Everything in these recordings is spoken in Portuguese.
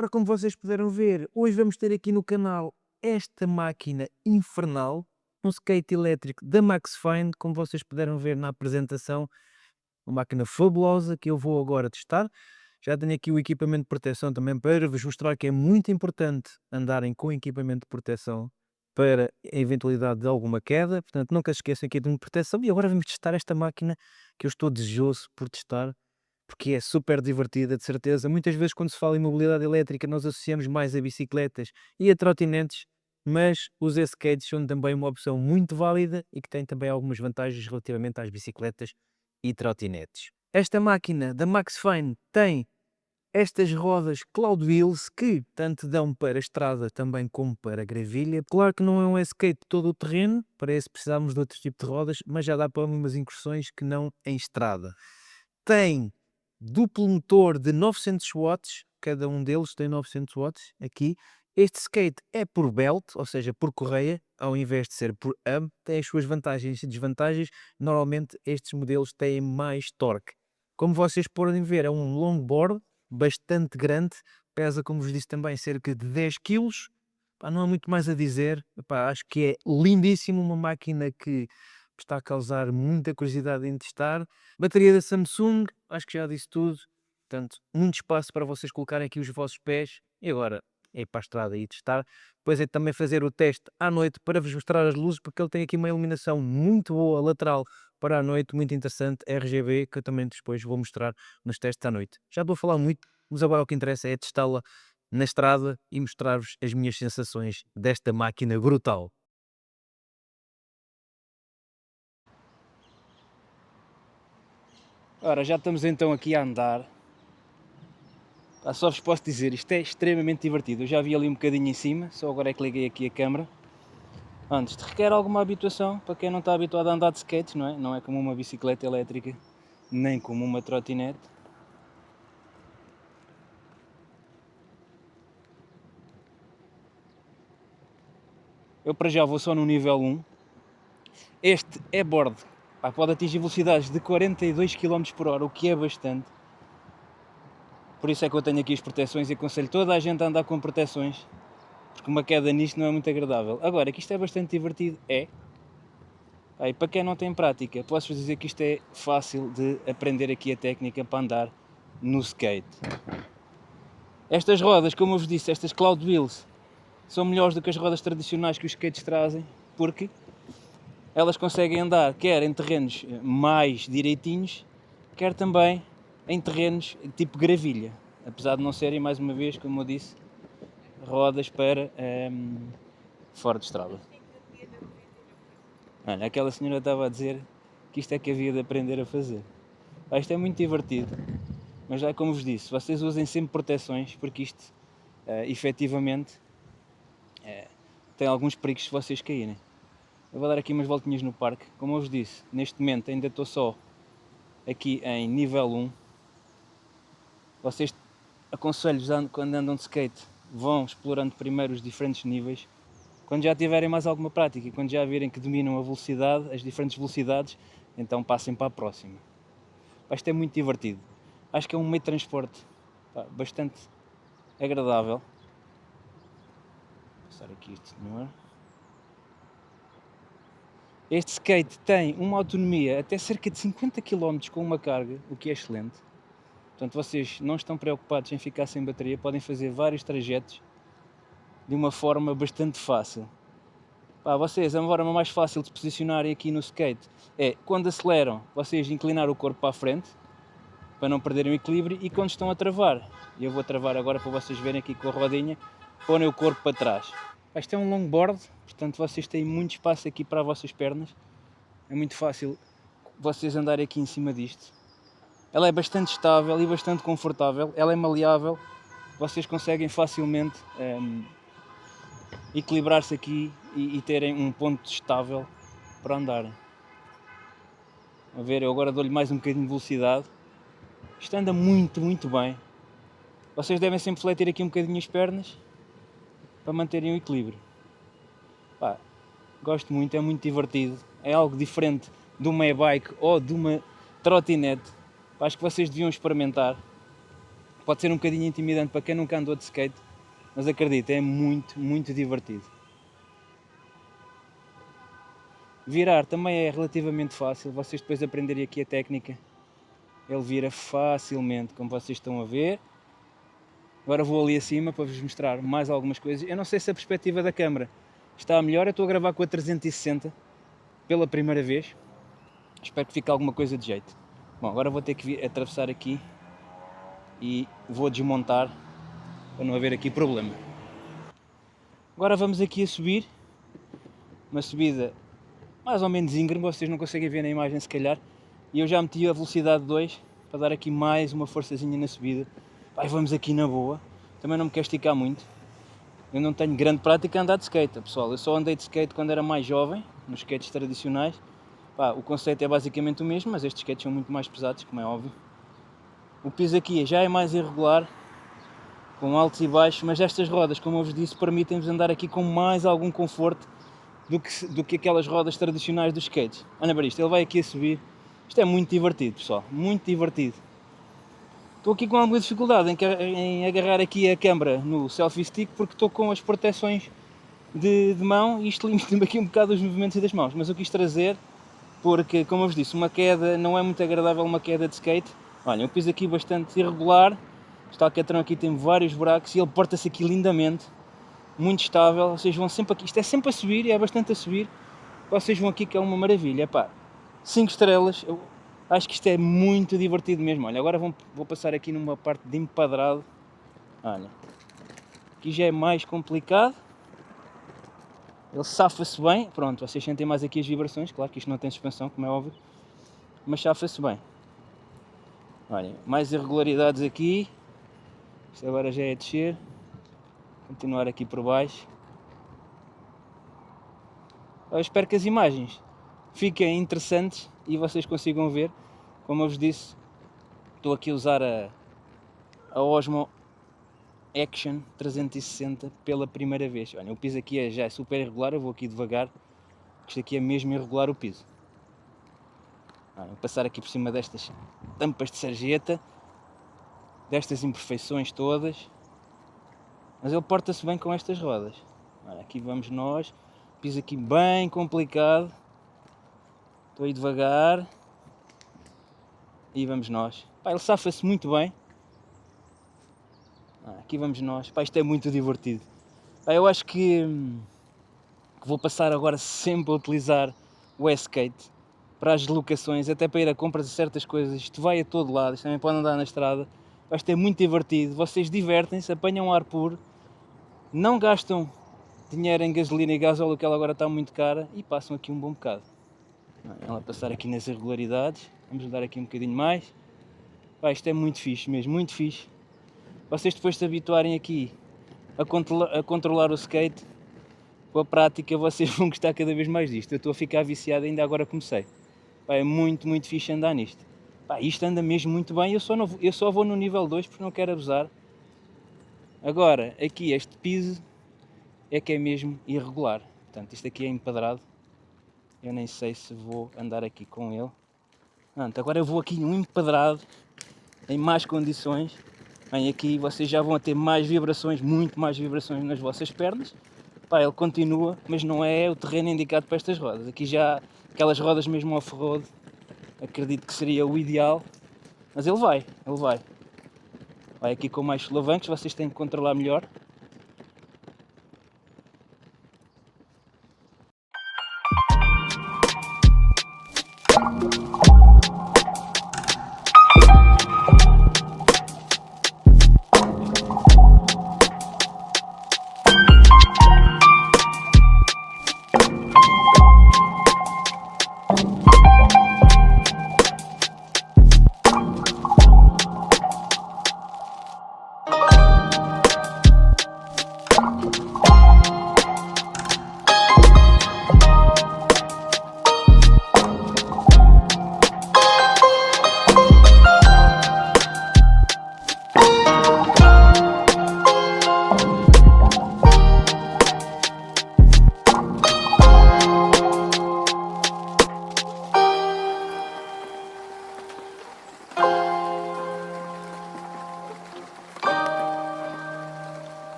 Ora, como vocês puderam ver, hoje vamos ter aqui no canal esta máquina infernal, um skate elétrico da Maxfine, como vocês puderam ver na apresentação, uma máquina fabulosa que eu vou agora testar. Já tenho aqui o equipamento de proteção também para vos mostrar que é muito importante andarem com equipamento de proteção para a eventualidade de alguma queda, portanto nunca se esqueçam aqui de proteção. E agora vamos testar esta máquina que eu estou desejoso por testar, porque é super divertida, de certeza. Muitas vezes, quando se fala em mobilidade elétrica, nós associamos mais a bicicletas e a trotinetes, mas os skates são também uma opção muito válida e que tem também algumas vantagens relativamente às bicicletas e trotinetes. Esta máquina da Maxfine tem estas rodas Cloud Wheels que tanto dão para estrada também como para gravilha. Claro que não é um skate todo o terreno, para esse precisamos de outro tipo de rodas, mas já dá para umas incursões que não em estrada. Tem duplo motor de 900 watts, cada um deles tem 900 watts aqui. Este skate é por belt, ou seja, por correia, ao invés de ser por hub. Tem as suas vantagens e desvantagens. Normalmente estes modelos têm mais torque. Como vocês podem ver, é um longboard bastante grande, pesa, como vos disse também, cerca de 10 kg. Não há muito mais a dizer. Acho que é lindíssimo, uma máquina que está a causar muita curiosidade em testar. Bateria da Samsung, acho que já disse tudo. Portanto, muito espaço para vocês colocarem aqui os vossos pés. E agora é ir para a estrada e testar. Depois é também fazer o teste à noite para vos mostrar as luzes, porque ele tem aqui uma iluminação muito boa, lateral, para a noite, muito interessante, RGB, que eu também depois vou mostrar nos testes à noite. Já estou a falar muito, mas agora o que interessa é testá-la na estrada e mostrar-vos as minhas sensações desta máquina brutal. Ora, já estamos então aqui a andar. Só vos posso dizer, isto é extremamente divertido. Eu já vi ali um bocadinho em cima, só agora é que liguei aqui a câmera. Antes, requer alguma habituação para quem não está habituado a andar de skates, não é? Não é como uma bicicleta elétrica, nem como uma trotinete. Eu para já vou só no nível 1. Este é board. Pode atingir velocidades de 42 km por hora, o que é bastante. Por isso é que eu tenho aqui as proteções e aconselho toda a gente a andar com proteções, porque uma queda nisto não é muito agradável. Agora, que isto é bastante divertido, é. E para quem não tem prática, posso-vos dizer que isto é fácil de aprender aqui a técnica para andar no skate. Estas rodas, como eu vos disse, estas Cloud Wheels, são melhores do que as rodas tradicionais que os skates trazem, porque elas conseguem andar quer em terrenos mais direitinhos, quer também em terrenos tipo gravilha, apesar de não serem, mais uma vez, como eu disse, rodas para fora de estrada. Olha, aquela senhora estava a dizer que isto é que havia de aprender a fazer. Isto é muito divertido, mas já como vos disse, vocês usem sempre proteções, porque isto efetivamente tem alguns perigos se vocês caírem. Eu vou dar aqui umas voltinhas no parque. Como eu vos disse, neste momento ainda estou só aqui em nível 1. Vocês, aconselho-vos, quando andam de skate, vão explorando primeiro os diferentes níveis. Quando já tiverem mais alguma prática e quando já virem que dominam a velocidade, as diferentes velocidades, então passem para a próxima. Isto é muito divertido. Acho que é um meio de transporte bastante agradável. Vou passar aqui este senhor. Este skate tem uma autonomia até cerca de 50 km com uma carga, o que é excelente. Portanto, vocês não estão preocupados em ficar sem bateria, podem fazer vários trajetos de uma forma bastante fácil. Vocês, a forma mais fácil de se posicionarem aqui no skate é, quando aceleram, vocês inclinar o corpo para a frente, para não perderem o equilíbrio, e quando estão a travar, e eu vou travar agora para vocês verem aqui com a rodinha, põem o corpo para trás. Isto é um longboard, portanto vocês têm muito espaço aqui para as vossas pernas, é muito fácil vocês andarem aqui em cima disto. Ela é bastante estável e bastante confortável, ela é maleável, vocês conseguem facilmente equilibrar-se aqui e terem um ponto estável para andarem. A ver, eu agora dou-lhe mais um bocadinho de velocidade. Isto anda muito, muito bem. Vocês devem sempre fletir aqui um bocadinho as pernas para manterem o equilíbrio. Gosto muito, é muito divertido. É algo diferente de uma e-bike ou de uma trotinete. Acho que vocês deviam experimentar. Pode ser um bocadinho intimidante para quem nunca andou de skate, mas acredito, é muito, muito divertido. Virar também é relativamente fácil, vocês depois aprenderem aqui a técnica. Ele vira facilmente, como vocês estão a ver. Agora vou ali acima para vos mostrar mais algumas coisas. Eu não sei se a perspectiva da câmera está melhor, eu estou a gravar com a 360 pela primeira vez. Espero que fique alguma coisa de jeito. Bom, agora vou ter que atravessar aqui e vou desmontar para não haver aqui problema. Agora vamos aqui a subir, uma subida mais ou menos íngreme, vocês não conseguem ver na imagem se calhar, e eu já meti a velocidade 2 para dar aqui mais uma forçazinha na subida. Vamos aqui na boa, também não me quero esticar muito, eu não tenho grande prática a andar de skate, pessoal, eu só andei de skate quando era mais jovem, nos skates tradicionais. O conceito é basicamente o mesmo, mas estes skates são muito mais pesados, como é óbvio. O piso aqui já é mais irregular, com altos e baixos, mas estas rodas, como eu vos disse, permitem-vos andar aqui com mais algum conforto do que aquelas rodas tradicionais dos skates. Olha para isto, ele vai aqui a subir. Isto é muito divertido, pessoal, muito divertido. Estou aqui com alguma dificuldade em agarrar aqui a câmera no selfie stick porque estou com as proteções de mão e isto limita-me aqui um bocado os movimentos das mãos, mas eu quis trazer porque, como eu vos disse, uma queda não é muito agradável, uma queda de skate. Olha, eu piso aqui bastante irregular, este alcatrão aqui tem vários buracos e ele porta-se aqui lindamente, muito estável, vocês vão sempre aqui, isto é sempre a subir e é bastante a subir, vocês vão aqui que é uma maravilha, 5 estrelas, eu acho que isto é muito divertido mesmo. Olha, agora vou passar aqui numa parte de empadrado, olha, aqui já é mais complicado. Ele safa-se bem, pronto, vocês sentem mais aqui as vibrações, claro que isto não tem suspensão, como é óbvio, mas safa-se bem. Olhem, mais irregularidades aqui, isto agora já é descer, continuar aqui por baixo. Eu espero que as imagens fiquem interessantes e vocês consigam ver, como eu vos disse, estou aqui a usar a Osmo Action 360 pela primeira vez. Olha, o piso aqui já é super irregular, eu vou aqui devagar, isto aqui é mesmo irregular o piso. Vou passar aqui por cima destas tampas de sarjeta, destas imperfeições todas, mas ele porta-se bem com estas rodas. Olha, aqui vamos nós, piso aqui bem complicado, estou aí devagar, e vamos nós. Ele safa-se muito bem. Aqui vamos nós. Isto é muito divertido. Eu acho que vou passar agora sempre a utilizar o skate para as deslocações, até para ir a compras de certas coisas. Isto vai a todo lado, isto também pode andar na estrada. Isto é muito divertido, vocês divertem-se, apanham ar puro, não gastam dinheiro em gasolina e gasóleo, que ela agora está muito cara, e passam aqui um bom bocado. Ela passar aqui nas irregularidades, vamos dar aqui um bocadinho mais. Isto é muito fixe mesmo, muito fixe. Vocês depois se habituarem aqui a controlar o skate, com a prática vocês vão gostar cada vez mais disto. Eu estou a ficar viciado, ainda agora comecei. É muito, muito fixe andar nisto. Isto anda mesmo muito bem, eu só vou no nível 2 porque não quero abusar. Agora, aqui este piso é que é mesmo irregular. Portanto, isto aqui é empadrado. Eu nem sei se vou andar aqui com ele. Pronto, agora eu vou aqui num empedrado, em más condições. Bem, aqui vocês já vão ter mais vibrações, muito mais vibrações nas vossas pernas. Pá, ele continua, mas não é o terreno indicado para estas rodas. Aqui já, aquelas rodas mesmo off-road, acredito que seria o ideal. Mas ele vai, ele vai. Vai aqui com mais solavancos, vocês têm que controlar melhor.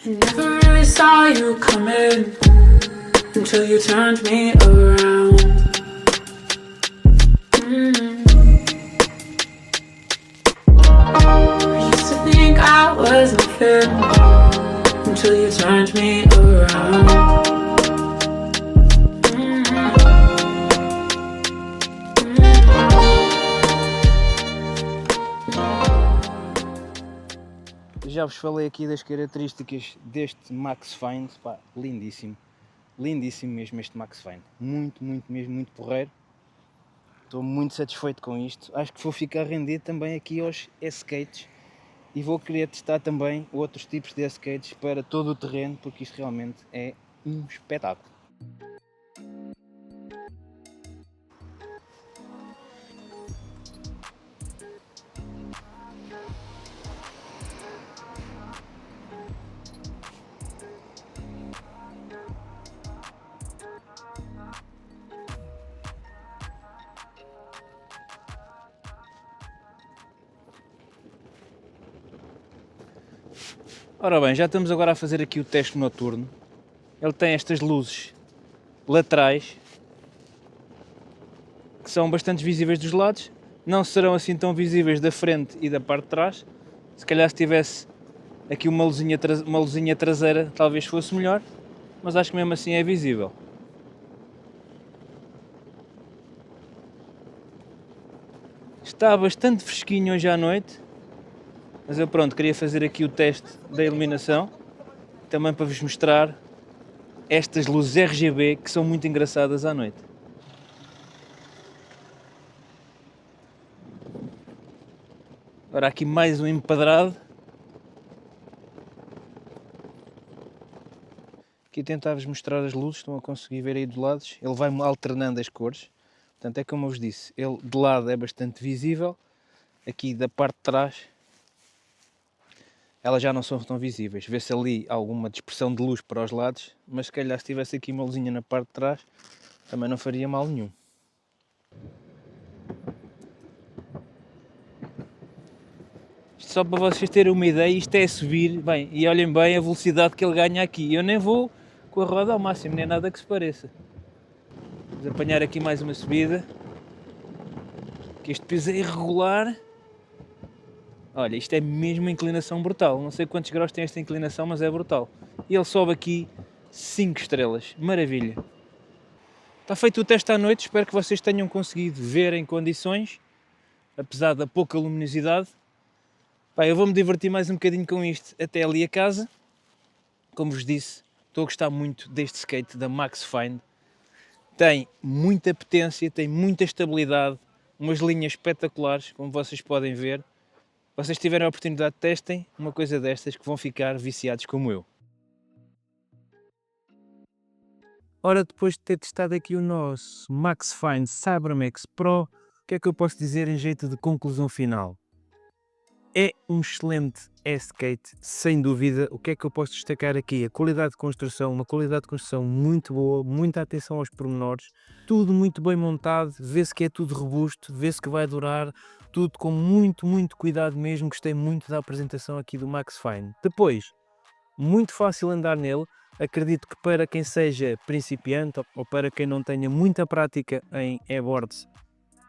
I never really saw you coming until you turned me around. I used to think I was nothing until you turned me around. Já vos falei aqui das características deste Max Find, pá, lindíssimo, lindíssimo mesmo este Max Find, muito, muito mesmo, muito porreiro. Estou muito satisfeito com isto, acho que vou ficar rendido também aqui aos skates e vou querer testar também outros tipos de skates para todo o terreno, porque isto realmente é um espetáculo. Ora bem, já estamos agora a fazer aqui o teste noturno. Ele tem estas luzes laterais que são bastante visíveis dos lados, não serão assim tão visíveis da frente e da parte de trás. Se calhar se tivesse aqui uma luzinha traseira talvez fosse melhor, mas acho que mesmo assim é visível. Está bastante fresquinho hoje à noite, mas eu pronto, queria fazer aqui o teste da iluminação, também para vos mostrar estas luzes RGB que são muito engraçadas à noite. Agora aqui mais um empadrado. Aqui tentar-vos mostrar as luzes, estão a conseguir ver aí dos lados. Ele vai alternando as cores. Portanto, é como eu vos disse, ele de lado é bastante visível. Aqui da parte de trás, elas já não são tão visíveis. Vê-se ali alguma dispersão de luz para os lados, mas se calhar se tivesse aqui uma luzinha na parte de trás, também não faria mal nenhum. Só para vocês terem uma ideia, isto é subir, bem, e olhem bem a velocidade que ele ganha aqui. Eu nem vou com a roda ao máximo, nem nada que se pareça. Vamos apanhar aqui mais uma subida. Que este piso é irregular. Olha, isto é mesmo uma inclinação brutal. Não sei quantos graus tem esta inclinação, mas é brutal. E ele sobe aqui 5 estrelas. Maravilha. Está feito o teste à noite, espero que vocês tenham conseguido ver em condições, apesar da pouca luminosidade. Pá, eu vou-me divertir mais um bocadinho com isto até ali a casa. Como vos disse, estou a gostar muito deste skate da Max Find. Tem muita potência, tem muita estabilidade, umas linhas espetaculares, como vocês podem ver. Se vocês tiverem a oportunidade, testem uma coisa destas que vão ficar viciados como eu. Ora, depois de ter testado aqui o nosso Max Find Cybermax Pro, o que é que eu posso dizer em jeito de conclusão final? É um excelente skate, sem dúvida. O que é que eu posso destacar aqui? A qualidade de construção, uma qualidade de construção muito boa, muita atenção aos pormenores, tudo muito bem montado, vê-se que é tudo robusto, vê-se que vai durar, tudo com muito cuidado mesmo. Gostei muito da apresentação aqui do Max Fine. Depois, muito fácil andar nele. Acredito que para quem seja principiante ou para quem não tenha muita prática em airboards,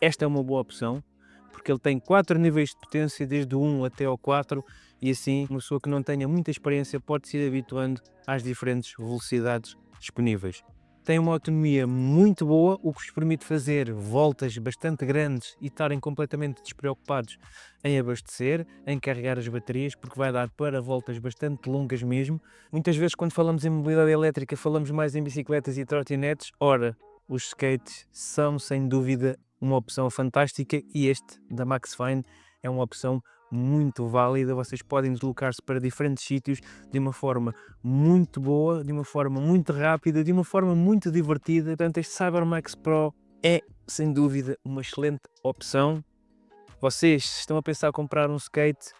esta é uma boa opção, porque ele tem 4 níveis de potência, desde o 1 até ao 4, e assim uma pessoa que não tenha muita experiência pode se ir habituando às diferentes velocidades disponíveis. Tem uma autonomia muito boa, o que vos permite fazer voltas bastante grandes e estarem completamente despreocupados em abastecer, em carregar as baterias, porque vai dar para voltas bastante longas mesmo. Muitas vezes quando falamos em mobilidade elétrica falamos mais em bicicletas e trotinetes. Ora, os skates são sem dúvida uma opção fantástica e este da Max Fine é uma opção muito válida. Vocês podem deslocar-se para diferentes sítios de uma forma muito boa, de uma forma muito rápida, de uma forma muito divertida. Portanto, este CyberMax Pro é sem dúvida uma excelente opção. Vocês se estão a pensar em comprar um skate,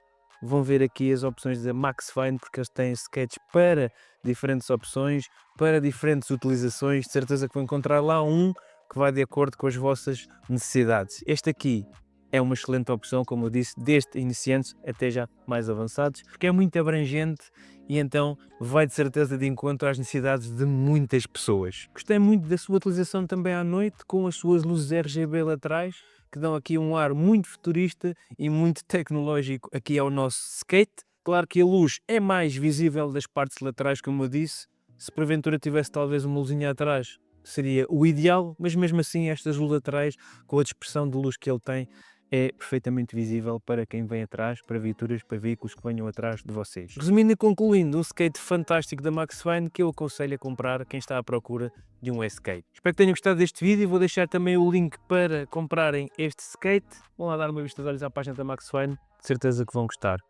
vão ver aqui as opções da Max Fine, porque eles têm skates para diferentes opções, para diferentes utilizações. De certeza que vão encontrar lá um que vai de acordo com as vossas necessidades. Este aqui é uma excelente opção, como eu disse, desde iniciantes até já mais avançados, porque é muito abrangente e então vai de certeza de encontro às necessidades de muitas pessoas. Gostei muito da sua utilização também à noite, com as suas luzes RGB laterais, que dão aqui um ar muito futurista e muito tecnológico aqui ao nosso skate. Claro que a luz é mais visível das partes laterais, como eu disse. Se porventura tivesse talvez uma luzinha atrás, seria o ideal, mas mesmo assim estas luzes laterais, com a dispersão de luz que ele tem, é perfeitamente visível para quem vem atrás, para viaturas, para veículos que venham atrás de vocês. Resumindo e concluindo, um skate fantástico da Max Fine que eu aconselho a comprar a quem está à procura de um skate. Espero que tenham gostado deste vídeo. Vou deixar também o link para comprarem este skate. Vão lá dar uma vista de olhos à página da Max Fine, de certeza que vão gostar.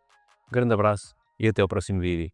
Um grande abraço e até ao próximo vídeo.